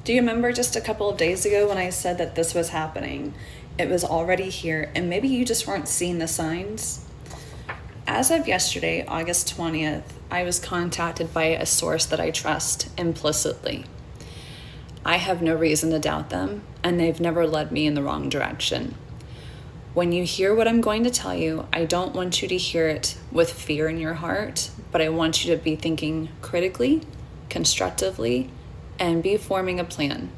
Do you remember just a couple of days ago when I said that this was happening? It was already here, and maybe you just weren't seeing the signs? As of yesterday, August 20th, I was contacted by a source that I trust implicitly. I have no reason to doubt them, and they've never led me in the wrong direction. When you hear what I'm going to tell you, I don't want you to hear it with fear in your heart, but I want you to be thinking critically, constructively, and be forming a plan.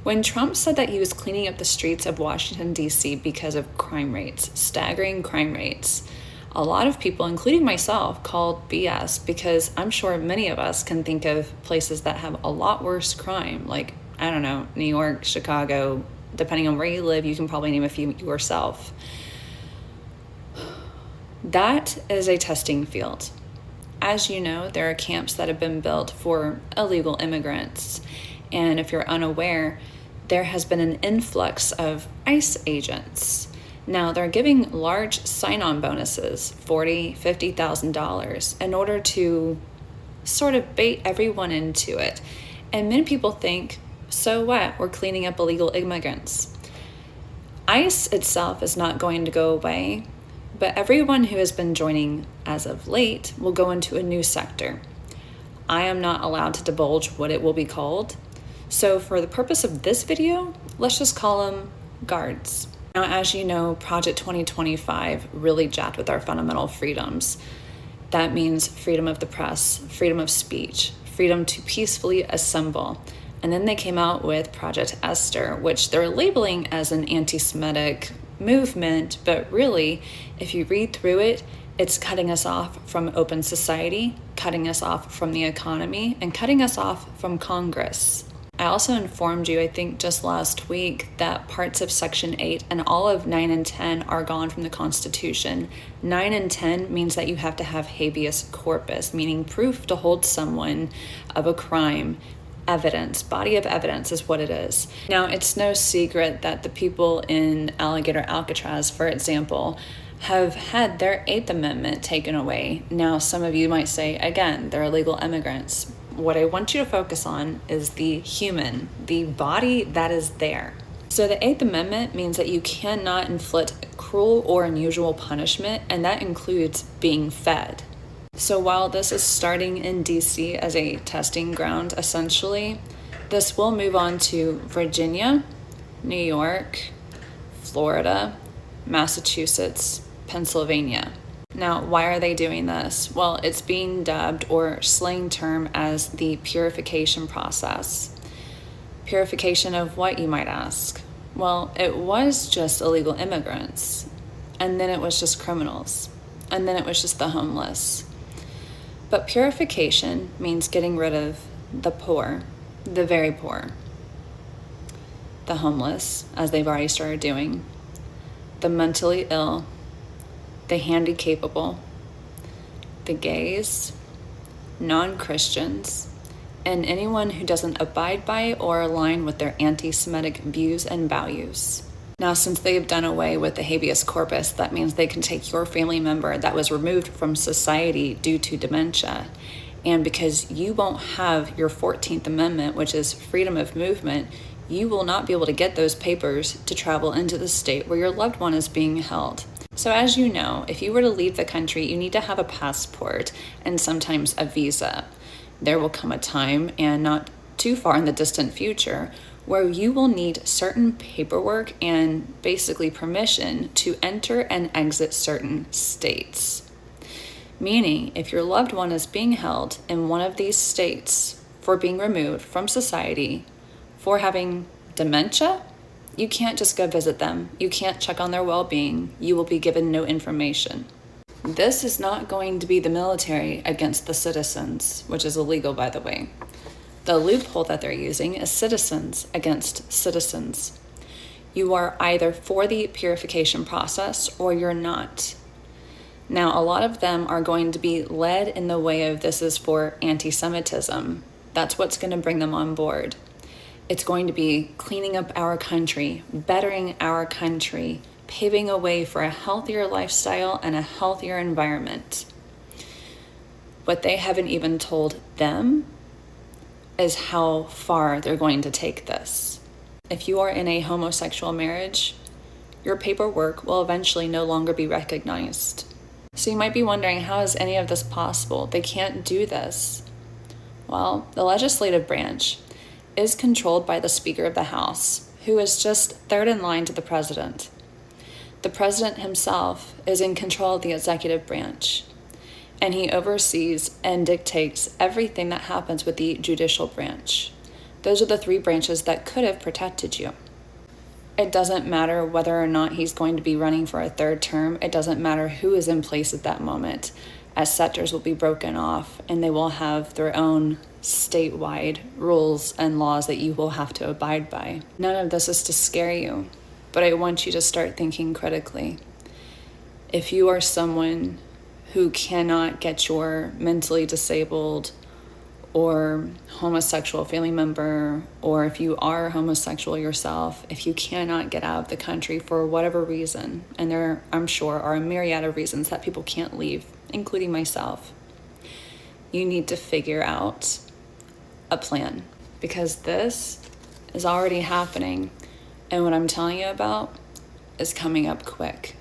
When Trump said that he was cleaning up the streets of Washington, D.C. because of crime rates, staggering crime rates, a lot of people, including myself, called BS because I'm sure many of us can think of places that have a lot worse crime, like, I don't know, New York, Chicago. Depending on where you live, you can probably name a few yourself. That is a testing field. As you know, there are camps that have been built for illegal immigrants. And if you're unaware, there has been an influx of ICE agents. Now, they're giving large sign-on bonuses, $40,000, $50,000, in order to sort of bait everyone into it. And many people think, so what? We're cleaning up illegal immigrants. ICE itself is not going to go away, but everyone who has been joining as of late will go into a new sector. I am not allowed to divulge what it will be called. So for the purpose of this video, let's just call them guards. Now, as you know, Project 2025 really jacked with our fundamental freedoms. That means freedom of the press, freedom of speech, freedom to peacefully assemble. And then they came out with Project Esther, which they're labeling as an anti-Semitic movement, but really, if you read through it, it's cutting us off from open society, cutting us off from the economy, and cutting us off from Congress. I also informed you, I think just last week, that parts of Section 8 and all of 9 and 10 are gone from the Constitution. 9 and 10 means that you have to have habeas corpus, meaning proof to hold someone of a crime. Evidence, body of evidence is what it is. Now, it's no secret that the people in Alligator Alcatraz, for example, have had their 8th Amendment taken away. Now, some of you might say, again, they're illegal immigrants. What I want you to focus on is the human, the body that is there. So the 8th Amendment means that you cannot inflict cruel or unusual punishment, and that includes being fed. So while this is starting in DC as a testing ground, essentially, this will move on to Virginia, New York, Florida, Massachusetts, Pennsylvania. Now, why are they doing this? Well, it's being dubbed, or slang term, as the purification process. Purification of what, you might ask? Well, it was just illegal immigrants, and then it was just criminals, and then it was just the homeless. But purification means getting rid of the poor, the very poor, the homeless, as they've already started doing, the mentally ill, the handy-capable, the gays, non-Christians, and anyone who doesn't abide by or align with their anti-Semitic views and values. Now, since they've done away with the habeas corpus, that means they can take your family member that was removed from society due to dementia. And because you won't have your 14th Amendment, which is freedom of movement, you will not be able to get those papers to travel into the state where your loved one is being held. So as you know, if you were to leave the country, you need to have a passport and sometimes a visa. There will come a time, and not too far in the distant future, where you will need certain paperwork and basically permission to enter and exit certain states. Meaning, if your loved one is being held in one of these states for being removed from society for having dementia, you can't just go visit them. You can't check on their well-being. You will be given no information. This is not going to be the military against the citizens, which is illegal, by the way. The loophole that they're using is citizens against citizens. You are either for the purification process or you're not. Now, a lot of them are going to be led in the way of this is for anti-Semitism. That's what's going to bring them on board. It's going to be cleaning up our country, bettering our country, paving a way for a healthier lifestyle and a healthier environment. What they haven't even told them is how far they're going to take this. If you are in a homosexual marriage, your paperwork will eventually no longer be recognized. So you might be wondering, how is any of this possible? They can't do this. Well, the legislative branch is controlled by the Speaker of the House, who is just third in line to the president. The president himself is in control of the executive branch, and he oversees and dictates everything that happens with the judicial branch. Those are the three branches that could have protected you. It doesn't matter whether or not he's going to be running for a third term. It doesn't matter who is in place at that moment, as scepters will be broken off and they will have their own statewide rules and laws that you will have to abide by. None of this is to scare you, but I want you to start thinking critically. If you are someone who cannot get your mentally disabled or homosexual family member, or if you are homosexual yourself, if you cannot get out of the country for whatever reason, and there, I'm sure, are a myriad of reasons that people can't leave, including myself, you need to figure out a plan, because this is already happening, and what I'm telling you about is coming up quick.